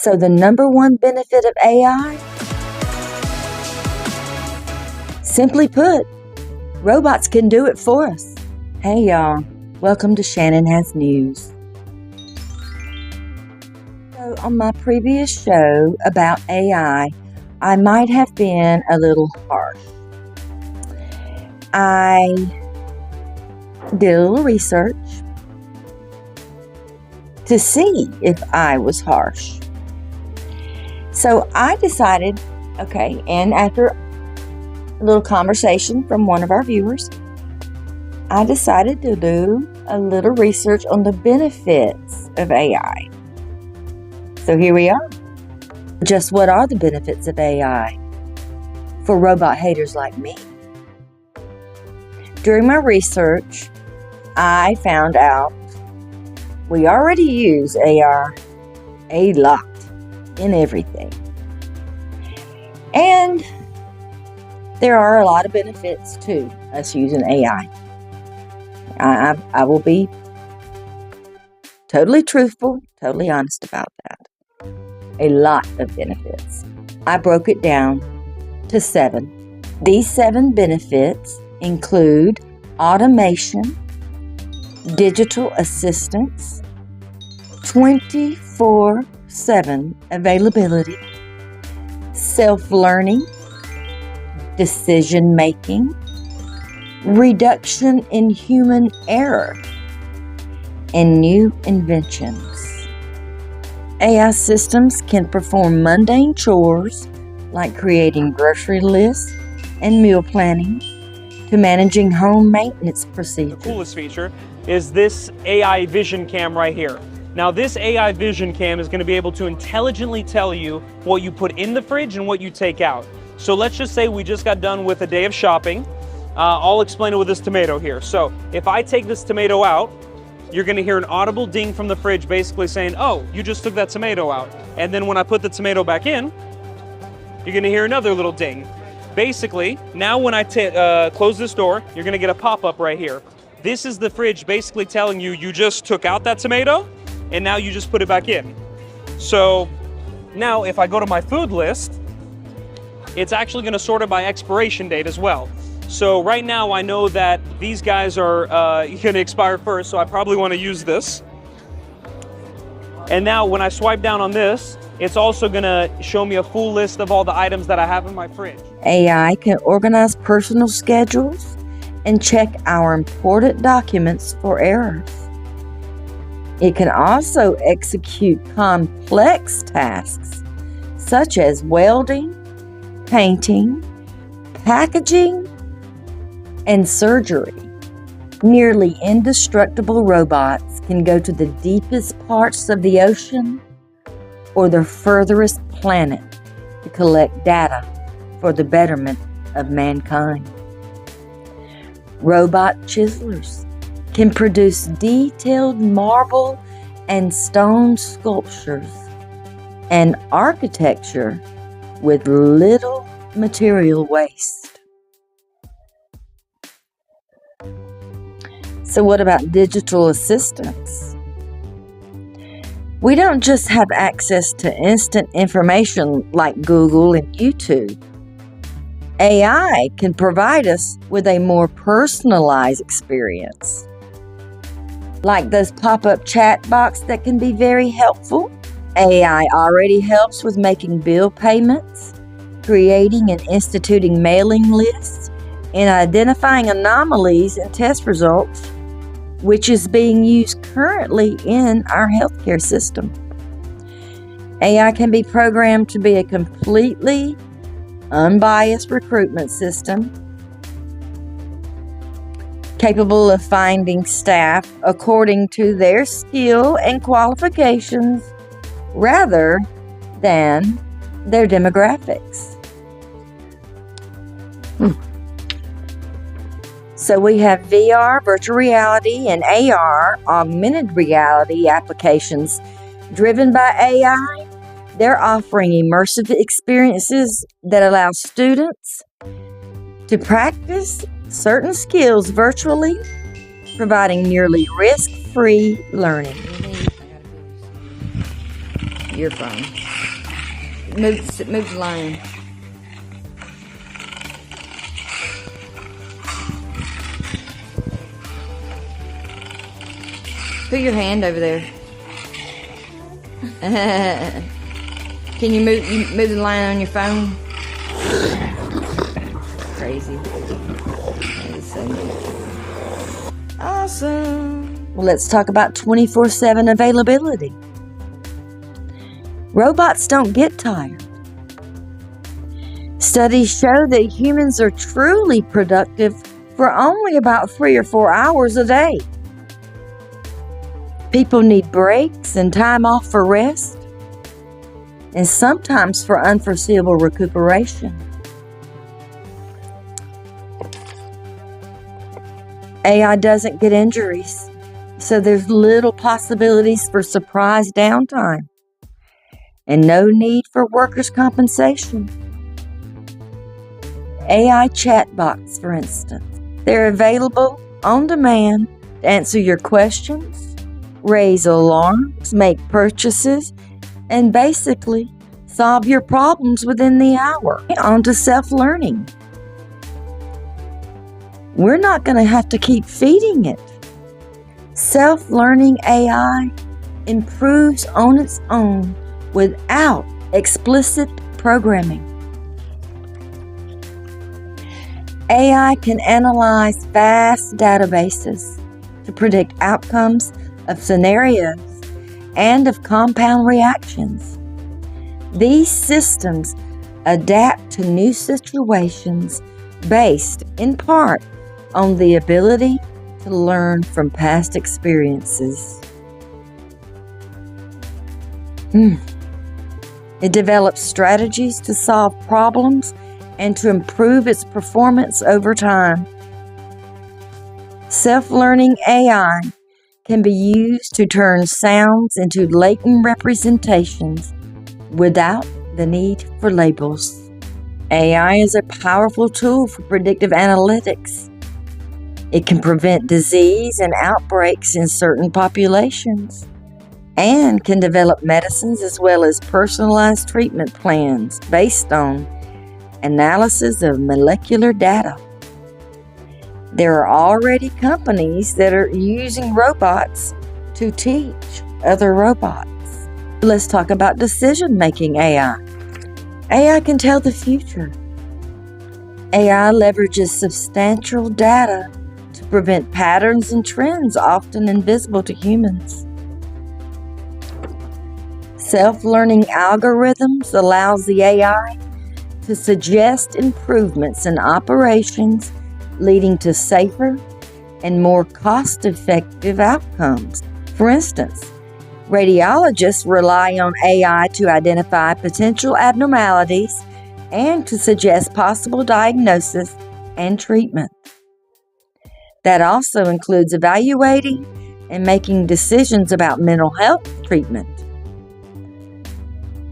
So the number one benefit of AI? Simply put, robots can do it for us. Hey y'all, welcome to Shannon Has News. So on my previous show about AI, I might have been a little harsh. I did a little research to see if I was harsh. So I decided, okay, and after a little conversation from one of our viewers, I decided to do a little research on the benefits of AI. So here we are. Just what are the benefits of AI for robot haters like me? During my research, I found out we already use AI a lot in everything. And there are a lot of benefits to us using AI. I will be totally truthful, totally honest about that. A lot of benefits. I broke it down to 7. These 7 benefits include automation, digital assistance, 24/7 availability, self-learning, decision-making, reduction in human error, and new inventions. AI systems can perform mundane chores like creating grocery lists and meal planning to managing home maintenance procedures. The coolest feature is this AI vision cam right here. Now this AI vision cam is going to be able to intelligently tell you what you put in the fridge and what you take out. So let's just say we just got done with a day of shopping. I'll explain it with this tomato here. So if I take this tomato out, you're going to hear an audible ding from the fridge basically saying, oh, you just took that tomato out. And then when I put the tomato back in, you're going to hear another little ding. Basically, now when I close this door, you're going to get a pop-up right here. This is the fridge basically telling you you just took out that tomato and now you just put it back in. So now if I go to my food list, it's actually going to sort it by expiration date as well. So right now I know that these guys are going to expire first, so I probably want to use this. And now when I swipe down on this, it's also going to show me a full list of all the items that I have in my fridge. AI can organize personal schedules and check our important documents for errors. It can also execute complex tasks such as welding, painting, packaging, and surgery. Nearly indestructible robots can go to the deepest parts of the ocean or the furthest planet to collect data for the betterment of mankind. Robot chiselers can produce detailed marble and stone sculptures and architecture with little material waste. So what about digital assistance? We don't just have access to instant information like Google and YouTube. AI can provide us with a more personalized experience. Like those pop-up chat box that can be very helpful. AI already helps with making bill payments, creating and instituting mailing lists, and identifying anomalies in test results, which is being used currently in our healthcare system. AI can be programmed to be a completely unbiased recruitment system, capable of finding staff according to their skill and qualifications rather than their demographics. So we have VR, virtual reality, and AR, augmented reality applications driven by AI. They're offering immersive experiences that allow students to practice certain skills virtually, providing nearly risk-free learning. Your phone. Move the line. Put your hand over there. Can you move the line on your phone? Crazy. That is so neat. Awesome. Well, let's talk about 24/7 availability. Robots don't get tired. Studies show that humans are truly productive for only about 3 or 4 hours a day. People need breaks and time off for rest, and sometimes for unforeseeable recuperation. AI doesn't get injuries, so there's little possibilities for surprise downtime, and no need for workers' compensation. AI chatbots, for instance, they're available on demand to answer your questions, raise alarms, make purchases, and basically solve your problems within the hour. On to self-learning. We're not going to have to keep feeding it. Self-learning AI improves on its own without explicit programming. AI can analyze vast databases to predict outcomes of scenarios and of compound reactions. These systems adapt to new situations based, in part, on the ability to learn from past experiences. It develops strategies to solve problems and to improve its performance over time. Self-learning AI can be used to turn sounds into latent representations without the need for labels. AI is a powerful tool for predictive analytics. It can prevent disease and outbreaks in certain populations, and can develop medicines as well as personalized treatment plans based on analysis of molecular data. There are already companies that are using robots to teach other robots. Let's talk about decision-making AI. AI can tell the future. AI leverages substantial data to prevent patterns and trends often invisible to humans. Self-learning algorithms allows the AI to suggest improvements in operations, leading to safer and more cost-effective outcomes. For instance, radiologists rely on AI to identify potential abnormalities and to suggest possible diagnosis and treatment. That also includes evaluating and making decisions about mental health treatment.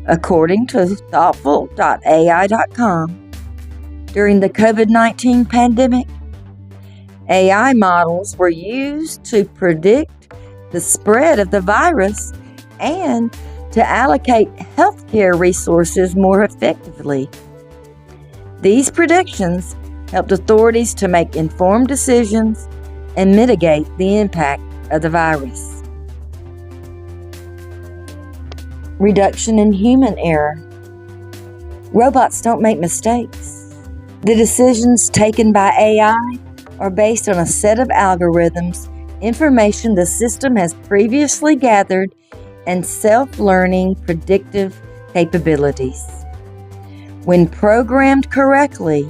According to thoughtful.ai.com, during the COVID-19 pandemic, AI models were used to predict the spread of the virus and to allocate healthcare resources more effectively. These predictions helped authorities to make informed decisions and mitigate the impact of the virus. Reduction in human error. Robots don't make mistakes. The decisions taken by AI are based on a set of algorithms, information the system has previously gathered, and self-learning predictive capabilities. When programmed correctly,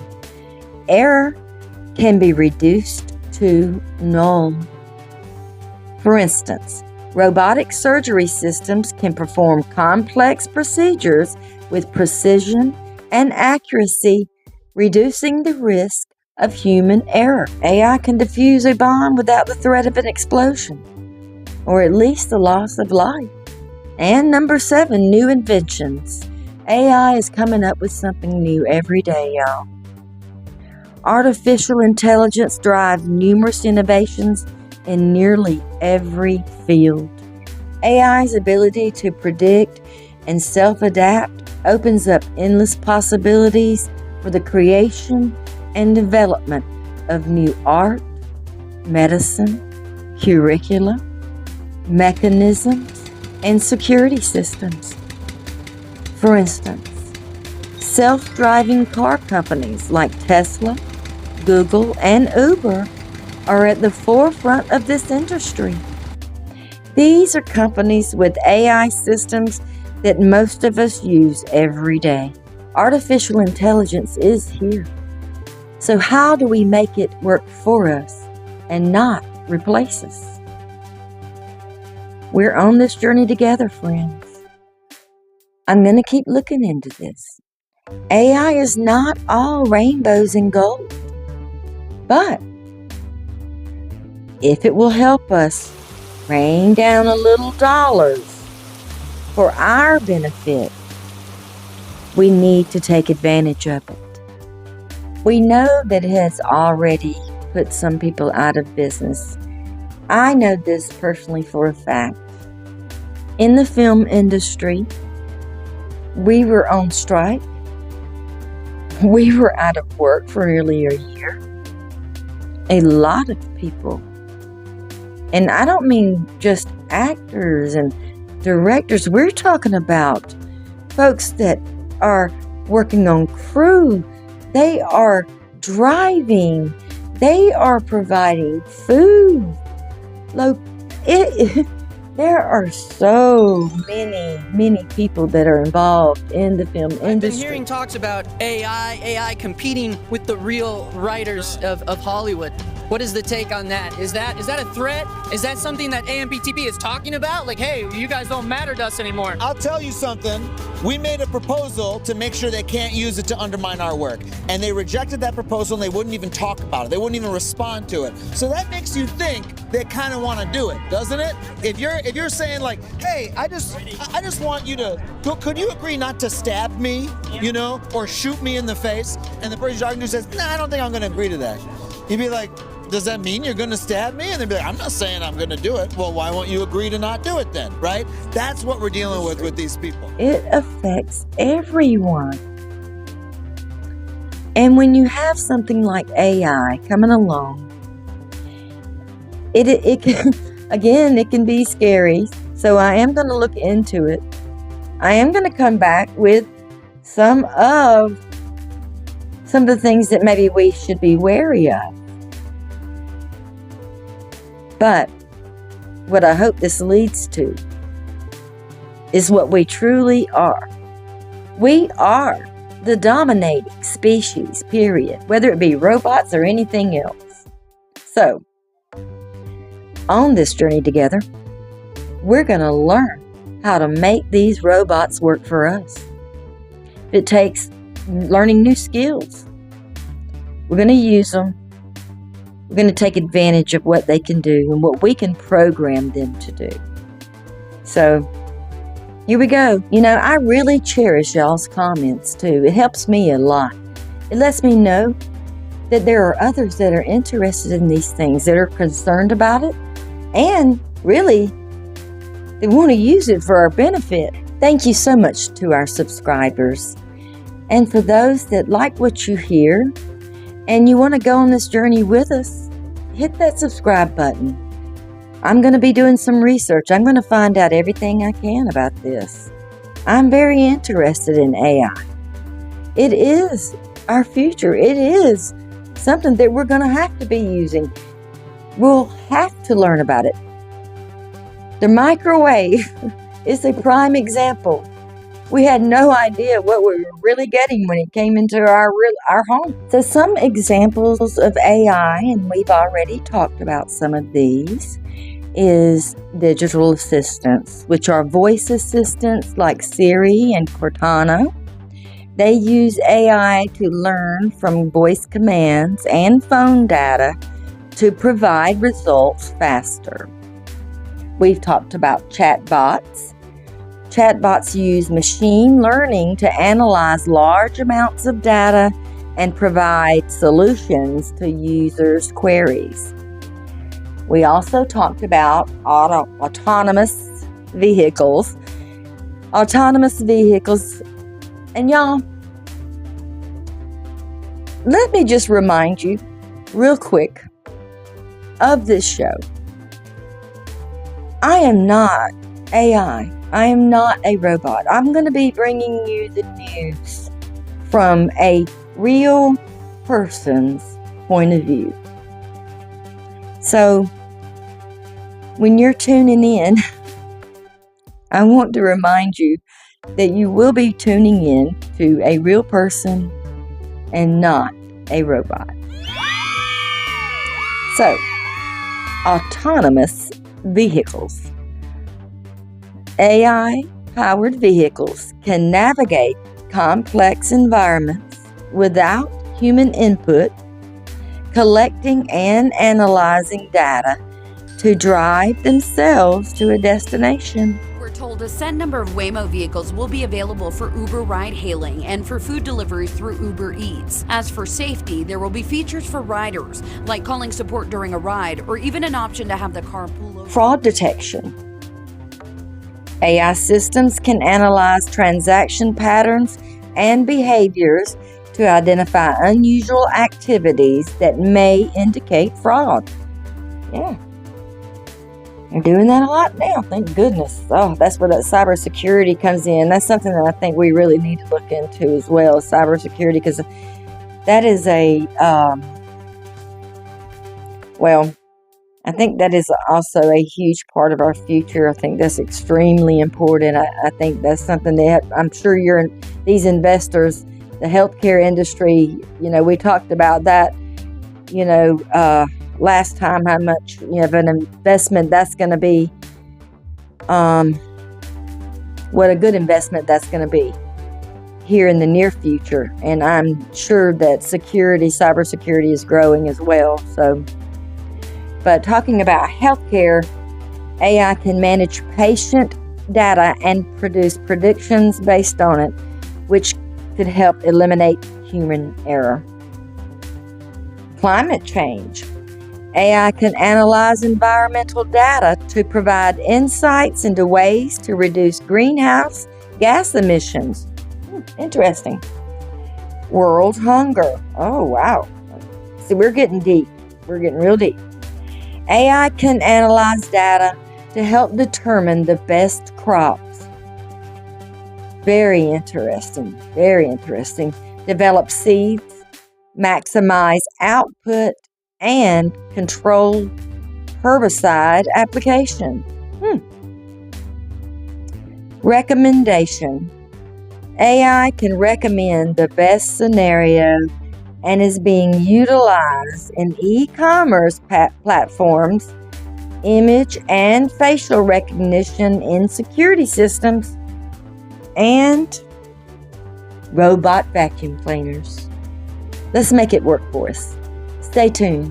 error can be reduced to null. For instance, robotic surgery systems can perform complex procedures with precision and accuracy, reducing the risk of human error. AI can defuse a bomb without the threat of an explosion, or at least the loss of life. And number 7, new inventions. AI is coming up with something new every day, y'all. Artificial intelligence drives numerous innovations in nearly every field. AI's ability to predict and self-adapt opens up endless possibilities for the creation and development of new art, medicine, curricula, mechanisms, and security systems. For instance, self-driving car companies like Tesla, Google, and Uber are at the forefront of this industry. These are companies with AI systems that most of us use every day. Artificial intelligence is here. So how do we make it work for us and not replace us? We're on this journey together, friends. I'm going to keep looking into this. AI is not all rainbows and gold. But if it will help us rain down a little dollars for our benefit, we need to take advantage of it. We know that it has already put some people out of business. I know this personally for a fact. In the film industry, we were on strike. We were out of work for nearly a year. A lot of people. And I don't mean just actors and directors. We're talking about folks that are working on crew. They are driving. They are providing food. There are so many people that are involved in the film industry. I've been hearing talks about AI competing with the real writers of Hollywood. What is the take on that? Is that a threat? Is that something that AMPTP is talking about? Like, hey, you guys don't matter to us anymore. I'll tell you something. We made a proposal to make sure they can't use it to undermine our work. And they rejected that proposal and they wouldn't even talk about it. They wouldn't even respond to it. So that makes you think they kind of want to do it, doesn't it? If you're saying like, hey, I just want you to, could you agree not to stab me, you know, or shoot me in the face? And the person you're talking to says, nah, I don't think I'm going to agree to that. You'd be like, does that mean you're going to stab me? And they'd be like, I'm not saying I'm going to do it. Well, why won't you agree to not do it then, right? That's what we're dealing with these people. It affects everyone. And when you have something like AI coming along, it can, again, it can be scary. So I am going to look into it. I am going to come back with some of the things that maybe we should be wary of. But what I hope this leads to is what we truly are. We are the dominating species, period, whether it be robots or anything else. So, on this journey together, we're going to learn how to make these robots work for us. It takes learning new skills. We're going to use them. We're going to take advantage of what they can do and what we can program them to do. So, here we go. You know, I really cherish y'all's comments too. It helps me a lot. It lets me know that there are others that are interested in these things, that are concerned about it, and really, they want to use it for our benefit. Thank you so much to our subscribers. And for those that like what you hear, and you want to go on this journey with us, hit that subscribe button. I'm going to be doing some research. I'm going to find out everything I can about this. I'm very interested in AI. It is our future. It is something that we're going to have to be using. We'll have to learn about it. The microwave is a prime example. We had no idea what we were really getting when it came into our home. So some examples of AI, and we've already talked about some of these, is digital assistants, which are voice assistants like Siri and Cortana. They use AI to learn from voice commands and phone data to provide results faster. We've talked about chatbots. Chatbots use machine learning to analyze large amounts of data and provide solutions to users' queries. We also talked about autonomous vehicles. autonomous vehicles. And y'all, let me just remind you real quick of this show. I am not AI. I am not a robot. I'm going to be bringing you the news from a real person's point of view. So, when you're tuning in, I want to remind you that you will be tuning in to a real person and not a robot. So, autonomous vehicles. AI-powered vehicles can navigate complex environments without human input, collecting and analyzing data to drive themselves to a destination. We're told a set number of Waymo vehicles will be available for Uber ride-hailing and for food delivery through Uber Eats. As for safety, there will be features for riders, like calling support during a ride or even an option to have the car pull over. Fraud detection. AI systems can analyze transaction patterns and behaviors to identify unusual activities that may indicate fraud. Yeah. They're doing that a lot now, thank goodness. Oh, that's where that cybersecurity comes in. That's something that I think we really need to look into as well, cybersecurity, because that is I think that is also a huge part of our future. I think that's extremely important. I think that's something that I'm sure these investors, the healthcare industry, we talked about that, last time, how much of an investment that's going to be, what a good investment that's going to be here in the near future. And I'm sure that cybersecurity is growing as well. So, but talking about healthcare, AI can manage patient data and produce predictions based on it, which could help eliminate human error. Climate change. AI can analyze environmental data to provide insights into ways to reduce greenhouse gas emissions. Interesting. World hunger. Oh, wow. See, we're getting deep. We're getting real deep. AI can analyze data to help determine the best crops. Very interesting. Very interesting. Develop seeds, maximize output, and control herbicide application. Recommendation. AI can recommend the best scenario and is being utilized in e-commerce platforms, image and facial recognition in security systems, and robot vacuum cleaners. Let's make it work for us. Stay tuned.